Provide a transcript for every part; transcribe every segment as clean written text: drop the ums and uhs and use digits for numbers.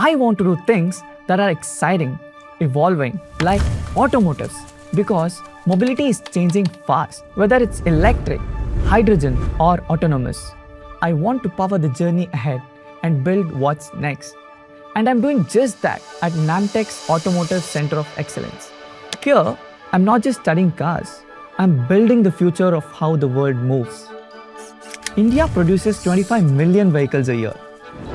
I want to do things that are exciting, evolving, like automotives, because mobility is changing fast, whether it's electric, hydrogen, or autonomous. I want to power the journey ahead and build what's next. And I'm doing just that at NAMTECH's Automotive Center of Excellence. Here, I'm not just studying cars, I'm building the future of how the world moves. India produces 25 million vehicles a year.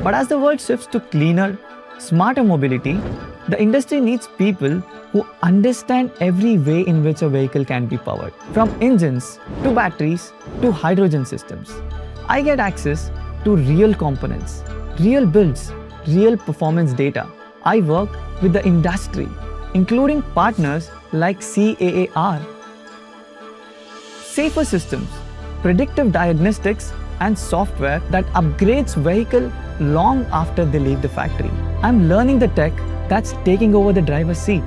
But as the world shifts to cleaner, smarter mobility, the industry needs people who understand every way in which a vehicle can be powered. From engines, to batteries, to hydrogen systems. I get access to real components, real builds, real performance data. I work with the industry, including partners like CAAR. Safer systems, predictive diagnostics, and software that upgrades vehicle long after they leave the factory. I'm learning the tech that's taking over the driver's seat.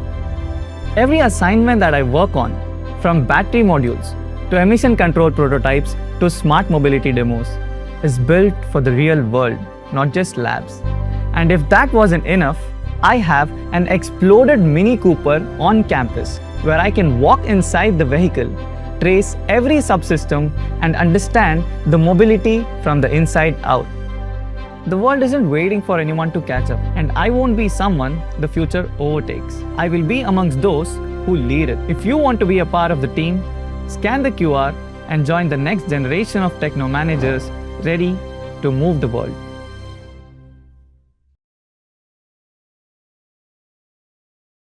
Every assignment that I work on, from battery modules to emission control prototypes to smart mobility demos, is built for the real world, not just labs. And if that wasn't enough, I have an exploded Mini Cooper on campus where I can walk inside the vehicle, trace every subsystem, and understand the mobility from the inside out. The world isn't waiting for anyone to catch up, and I won't be someone the future overtakes. I will be amongst those who lead it. If you want to be a part of the team, scan the QR and join the next generation of techno-managers ready to move the world.